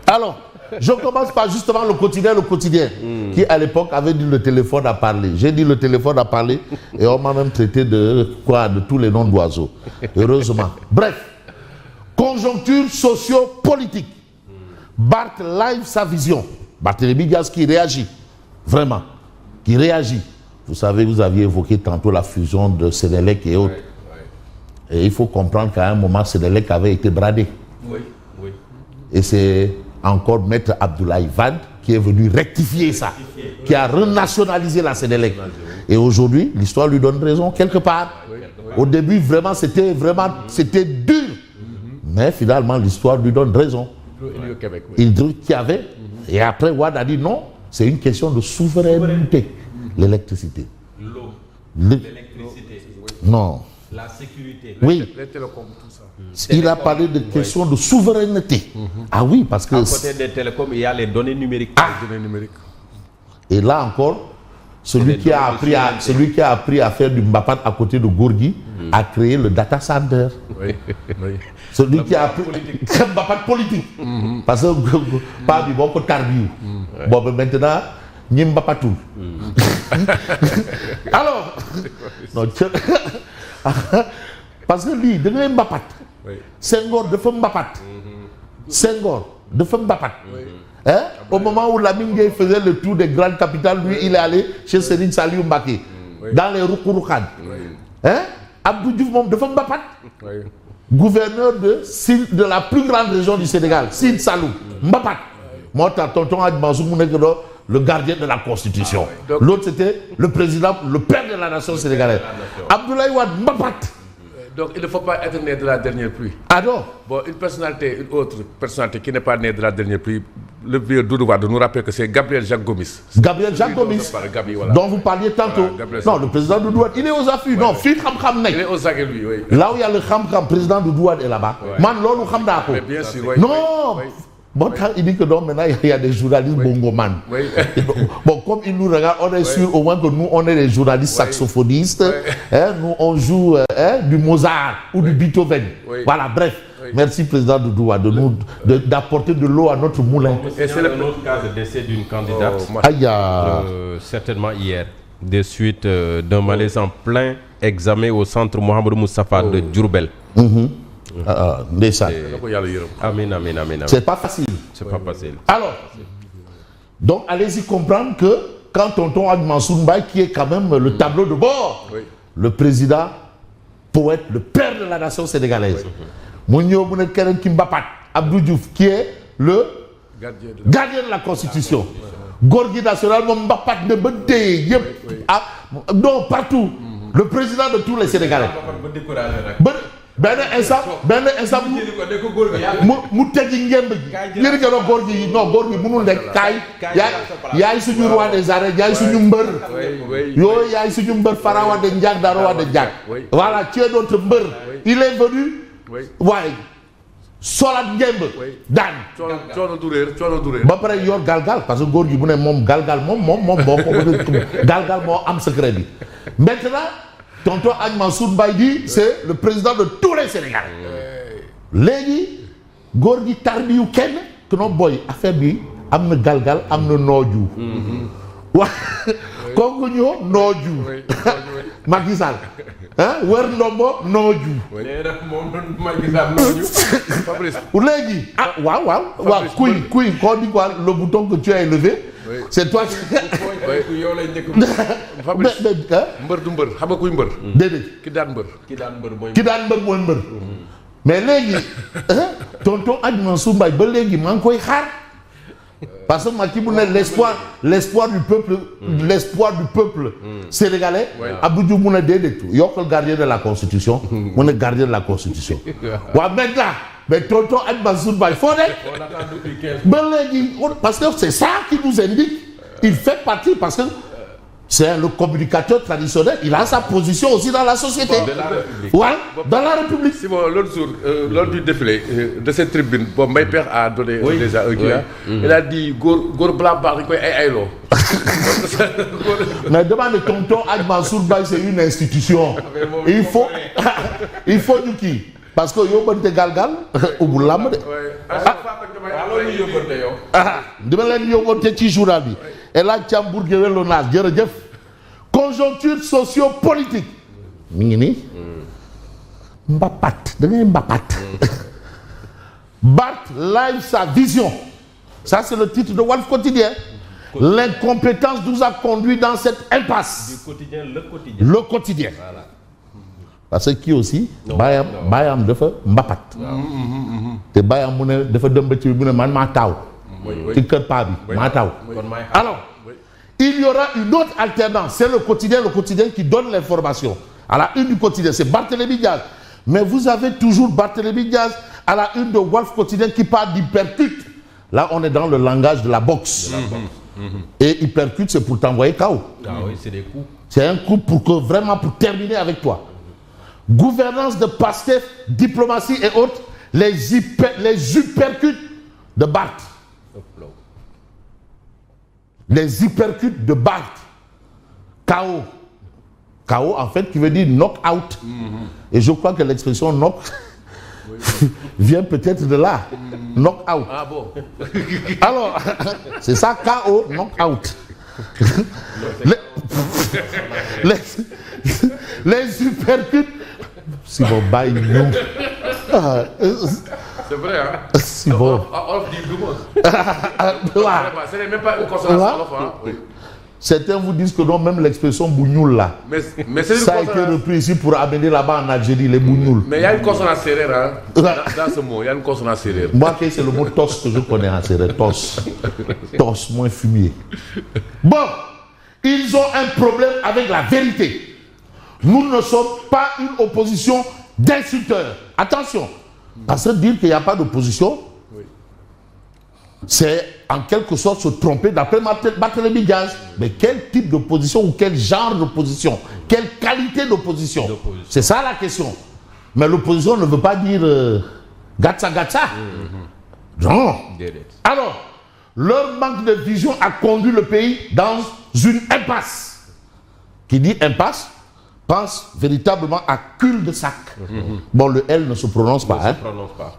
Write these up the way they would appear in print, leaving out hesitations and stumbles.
Alors, je commence par justement le quotidien, qui à l'époque avait dit le téléphone à parler. J'ai dit le téléphone à parler et on m'a même traité de tous les noms d'oiseaux. Heureusement. Bref, conjoncture socio-politique. Barth live sa vision. Barthélémy Dias qui réagit, vraiment, qui réagit. Vous savez, vous aviez évoqué tantôt la fusion de Sénélec et autres. Et il faut comprendre qu'à un moment, Sénélec avait été bradé. Oui. Et c'est encore Maître Abdoulaye Wade qui est venu rectifier ça, qui a renationalisé la Sénélec. Et aujourd'hui, l'histoire lui donne raison quelque part. Au début, vraiment, c'était dur. Mais finalement, l'histoire lui donne raison. Il dit qu'il y avait. Et après, Wade a dit non, c'est une question de souveraineté. L'électricité. L'eau. L'électricité. Non. La sécurité. Oui. Les télécoms, tout ça. Il a parlé de question de souveraineté. Ah oui, parce que... À côté des télécoms, il y a les données numériques. Les données numériques. Et là encore, celui qui a appris à faire du Mbapat à côté de Gorgui a créé le data center. Oui. Celui qui a appris Mbapat politique. Parce que pas du bon tarbiou. Bon, mais maintenant, n'y Mbapatou. Alors, non, parce que lui, de Mbapat, Senghor de Mbapat. Senghor de Mbapat. Hein? Au moment où Lamine Gueye faisait le tour des grandes capitales, lui, il est allé chez Serigne Saliou Mbacké, dans les Roukouroukhane. Hein? Abdou Diouf de Mbapat, gouverneur de la plus grande région du Sénégal, Sine Salou, Mbapat. Moi, tonton Hadj Mansour Mounekdo, le gardien de la Constitution. L'autre, c'était le président, le père de la nation sénégalaise. Abdoulaye Wade, Mbapat. Donc il ne faut pas être né de la dernière pluie. Ah non. Bon, une autre personnalité qui n'est pas née de la dernière pluie, le vieux Doudou Wade nous rappelle que c'est Gabriel Jacques Gomis. Gabriel Jacques Gomis, dont vous parliez tantôt. Non, le président Doudou Wade, il est aux affûts. Non, Phil Kham il est aux affûts, lui, oui. Là où il y a le Kham, président Doudou Wade est là-bas. Man, l'on Kham Dako. Mais bien sûr, oui. Non. Bon, il dit que non, maintenant il y a des journalistes bongoman. Bon, comme il nous regarde, on est sûr au moins que nous, on est des journalistes saxophonistes. Hein, nous, on joue du Mozart ou du Beethoven. Voilà, bref. Merci, président Doudou Wade, d'apporter de l'eau à notre moulin. Et c'est un autre cas de décès d'une candidate, certainement hier, des suites d'un malaise en plein examen au centre Mohamed Moustapha de Diourbel. Amin. C'est pas facile. Alors, donc allez-y comprendre que quand tonton Hadj Mansour Mbaye, qui est quand même le tableau de bord, le président, poète, le père de la nation sénégalaise, Mounio Mounekeren Kimbapat, Abdou Diouf, qui est le gardien de la Constitution, Gorgui national, Mbapat de Bede, non, partout, le président de tous les Sénégalais. Ben instant mu teggi ngemb ji yëri gëno góor gi mënul nekk kaay yaay suñu roi des arènes yaay suñu mbër yooyu yaay suñu mbër Fara Wade Ndiak Daro Wade Ndiak voilà tu es notre mbër il est venu waaye solat ngemb daan coono du réer ba pare yor galgal parce que góor gi bu ne moom galgal moom boo ko galgal moo am secret bi maintenant tonton Hadj Mansour Mbaye dit c'est le président de tous les Sénégalais. Léegi góor gi tarbiyu kenn que no boy affaire bi am na galgal am na nooju. Wa kooku ñoo nooju. Macky Sall ah wër ndombo nooju. Léegi waaw kuy koo di quoi le bouton que tu as élevé. C'est toi qui. mbër du mbër xam nga kuy mbër. déedéet ki daan mbër mooy mbër. mais léegi tonton Hadj Mansour Mbaye ba léegi maa ngi koy xaar parce que Macky bu ne l'espoir du peuple sénégalais. Abdou Diouf mu ne déedéet yokkal gardien de la constitution mu ne gardien de la constitution. waaw maintenant mais tonton Hadj Mansour Mbaye foo nekk ba léegi parce que c'est ça qui nous indique il fait partie parce que c'est le communicateur traditionnel, il a sa position aussi dans la société. De la République. Ouais, dans la République. Si bon, l'autre jour, lors du défilé de cette tribune, bon, mon père a donné déjà un guide. Il a dit Gor Blanc Bar, mais demande tonton Hadj Mansour Mbaye, c'est une institution. Il faut du qui. Parce que yo bonne galgal ou boulam de. dama leen yóbbante ci journal bi et là Thiambour Guewel Lonase jërëjëf conjoncture socio-politique mi ngi nii mbapat da ngay mbapat Barth live sa vision ça c'est le titre de Walf Quotidien. L'incompétence nous a conduit dans cette impasse. Du quotidien, le quotidien. Voilà. Parce que kii aussi. baayam dafa mbapat. te baayam mu ne dafa dem ba ci mu ne man maa taaw. ci kër paa bi maa taaw. Alors il y aura une autre alternance. C'est le quotidien qui donne l'information. À la une du quotidien, c'est Barthélémy Diaz. Mais vous avez toujours Barthélémy Diaz à la une de Walf Quotidien qui parle d'hypercute. Là, on est dans le langage de la boxe. Et hypercute, c'est pour t'envoyer KO. Ah oui, c'est des coups. C'est un coup pour terminer avec toi. Gouvernance de Pastef, diplomatie et autres, les hypercutes de Barth. Les hypercutes de Barth. KO. KO, en fait, qui veut dire knock-out. Et je crois que l'expression knock vient peut-être de là. Knock-out. Ah bon. Alors, c'est ça, KO, knock-out. Les hypercutes. Si bon, bye, non. C'est vrai, hein? Si bon. Ce n'est même pas une consonance. Certains vous disent que non, même l'expression bougnoul là. Mais c'est ça a été repris ici pour amener là-bas en Algérie, les bougnouls. Mais il y a une consonance serrée, hein? Dans ce mot, il y a une consonance serrée. Moi, c'est le mot tos que je connais en serré. Tos. Tos, moins fumier. Bon, ils ont un problème avec la vérité. Nous ne sommes pas une opposition d'insulteurs. Attention. Parce que dire qu'il n'y a pas d'opposition, c'est en quelque sorte se tromper d'après Barthélémy Diaz. Mais quel type d'opposition ou quel genre d'opposition? Quelle qualité d'opposition? C'est ça la question. Mais l'opposition ne veut pas dire gatsa gatsa. Non. Alors, leur manque de vision a conduit le pays dans une impasse. Qui dit impasse pense véritablement à cul-de-sac. Bon, le L ne se prononce pas. Hein?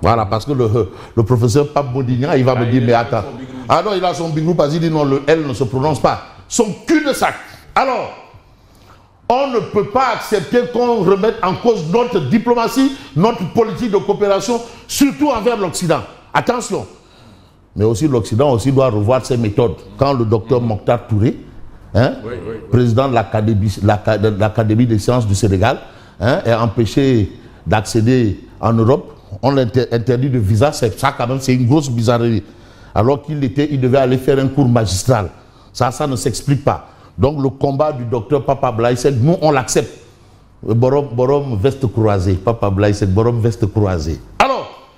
Voilà, parce que le professeur Pape Bodignan, il va me dire, mais attends. Ah non, il a son bigrou parce qu'il dit non, le L ne se prononce pas. Son cul-de-sac. Alors, on ne peut pas accepter qu'on remette en cause notre diplomatie, notre politique de coopération, surtout envers l'Occident. Attention. Mais aussi l'Occident aussi doit revoir ses méthodes. Quand le docteur Mokhtar Touré, président de l'Académie des sciences du Sénégal, est empêché d'accéder en Europe, on l'interdit de visa, ça quand même, c'est une grosse bizarrerie. Alors il devait aller faire un cours magistral. Ça ne s'explique pas. Donc le combat du docteur Papa Blaïsek, nous on l'accepte. Borom veste croisée, Papa Blaïsek, Borom veste croisée. Alors,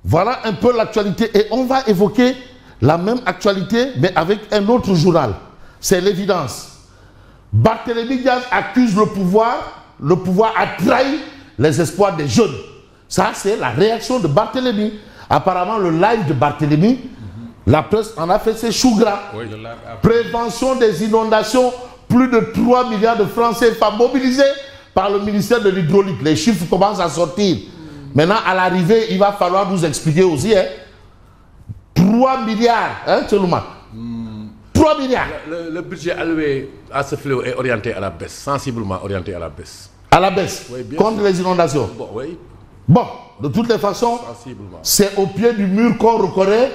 voilà un peu l'actualité et on va évoquer la même actualité mais avec un autre journal. C'est l'évidence. Barthélémy Diaz accuse le pouvoir a trahi les espoirs des jeunes. Ça, c'est la réaction de Barthélémy. Apparemment, le live de Barthélémy, la presse en a fait ses choux gras. Prévention des inondations, plus de 3 milliards de francs CFA mobilisés par le ministère de l'Hydraulique. Les chiffres commencent à sortir. Maintenant, à l'arrivée, il va falloir nous expliquer aussi. 3 milliards, Tcheloumak. 3 milliards. Le budget alloué à ce fléau est orienté à la baisse, sensiblement orienté à la baisse. À la baisse, oui, contre les inondations. Bon, oui. Bon, de toutes les façons, c'est au pied du mur qu'on reconnaît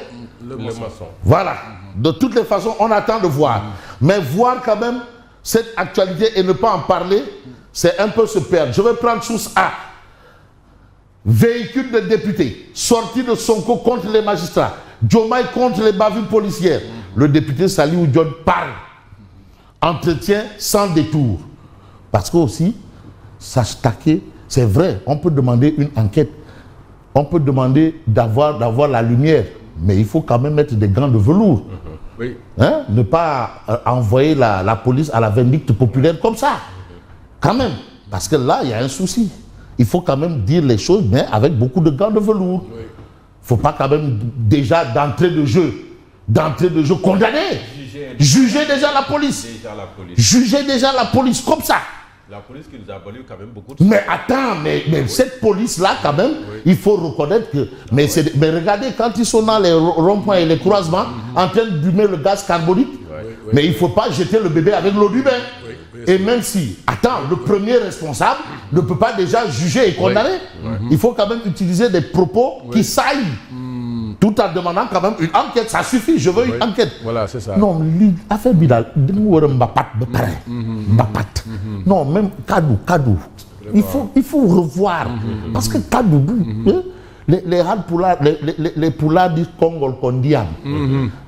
le maçon. Voilà. De toutes les façons, on attend de voir. Mais voir quand même cette actualité et ne pas en parler, c'est un peu se perdre. Je vais prendre source A. Véhicule de député, sorti de Sonko contre les magistrats, Diomaye contre les bavures policières. Le député Saliou Dione parle. Entretien sans détour. Parce que aussi, s'attaquer, c'est vrai, on peut demander une enquête. On peut demander d'avoir la lumière. Mais il faut quand même mettre des gants de velours. Oui. Ne pas envoyer la police à la vindicte populaire comme ça. Quand même. Parce que là, il y a un souci. Il faut quand même dire les choses, mais avec beaucoup de gants de velours. Il ne faut pas quand même déjà d'entrée de jeu condamner. Juger déjà la police. Juger déjà la police comme ça. La police qui nous a valu quand même beaucoup de... Mais attends, mais cette police-là, quand même, il faut reconnaître que... Mais regardez, quand ils sont dans les ronds-points et les croisements, en train d'humer le gaz carbonique, mais il ne faut pas jeter le bébé avec l'eau du bain. Et même si, attends, le premier responsable ne peut pas déjà juger et condamner. Il faut quand même utiliser des propos qui saillent. Tout en demandant quand même une enquête. Ça suffit, je veux une enquête. Voilà, c'est ça. Non, l'affaire Bilal, non, même Kadou. Il faut revoir. Parce que Kadou, les poulards disent Kongol Kondiam.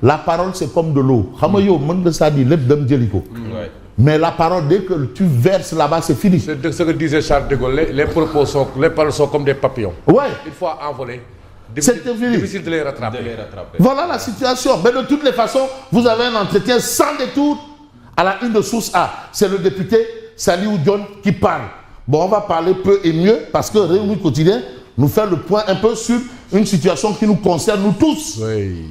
La parole, c'est comme de l'eau. Mais la parole, dès que tu verses là-bas, c'est fini. C'est ce que disait Charles de Gaulle. Les paroles sont comme des papillons. Ouais. Une fois envolés, difficile de les rattraper. Voilà la situation. Mais de toutes les façons, vous avez un entretien sans détour à la une de Source A. C'est le député Saliou John qui parle. Bon, on va parler peu et mieux parce que Réunion Quotidien nous fait le point un peu sur une situation qui nous concerne nous tous. Oui.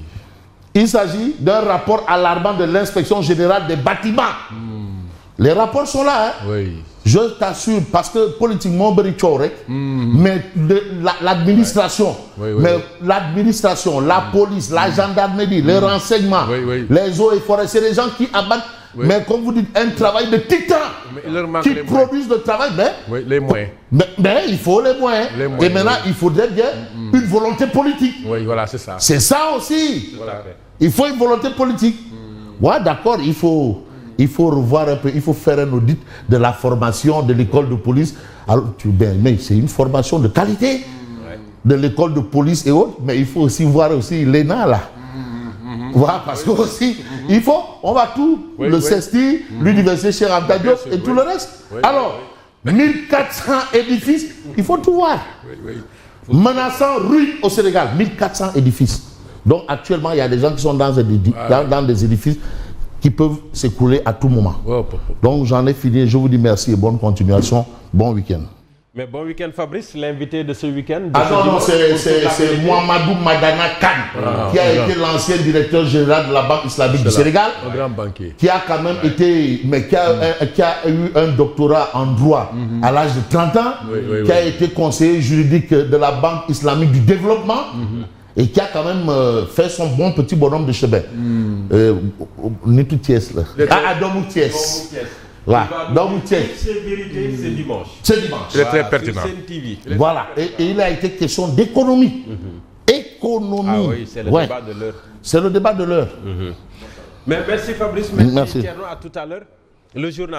Il s'agit d'un rapport alarmant de l'inspection générale des bâtiments. Les rapports sont là, hein? Oui. Je t'assure, parce que politiquement, mais l'administration, la police, la gendarmerie, les renseignements, les eaux et forêts, c'est des gens qui abattent, mais comme vous dites, un travail de titan, qui produisent le travail, les moyens. Mais il faut les moyens. Et maintenant, il faudrait bien une volonté politique. Oui, voilà, c'est ça. C'est ça aussi. Voilà. Il faut une volonté politique. Ouais, d'accord, il faut revoir un peu, il faut faire un audit de la formation de l'école de police. Alors, mais c'est une formation de qualité de l'école de police et autres, mais il faut aussi voir aussi l'ENA là. Voilà, parce que aussi, on va tout, le CESTI, l'université Cheikh Anta Diop et tout le reste. Alors, 1400 édifices, il faut tout voir. Menaçant ruine au Sénégal, 1400 édifices. Donc actuellement, il y a des gens qui sont dans des édifices qui peuvent s'écouler à tout moment. Donc j'en ai fini, je vous dis merci et bonne continuation, bon week-end. Mais bon week-end Fabrice, l'invité de ce week-end. Non, c'est Mohamedou Madana Kane, qui a été l'ancien directeur général de la Banque islamique du Sénégal, un grand banquier, qui a quand même été, mais qui a eu un doctorat en droit à l'âge de 30 ans, qui a été conseiller juridique de la Banque islamique du développement, et qui a quand même fait son bon petit bonhomme de chemin. Nitu Thiès là. Domou Thiès. Voilà. Domou Thiès. C'est vérité, c'est dimanche. C'est dimanche. Il est très pertinent. TV. Voilà. Et il a été question d'économie. Économie. Ah oui, c'est le débat de l'heure. C'est le débat de l'heure. Mais merci Fabrice, merci. À tout à l'heure. Le journal.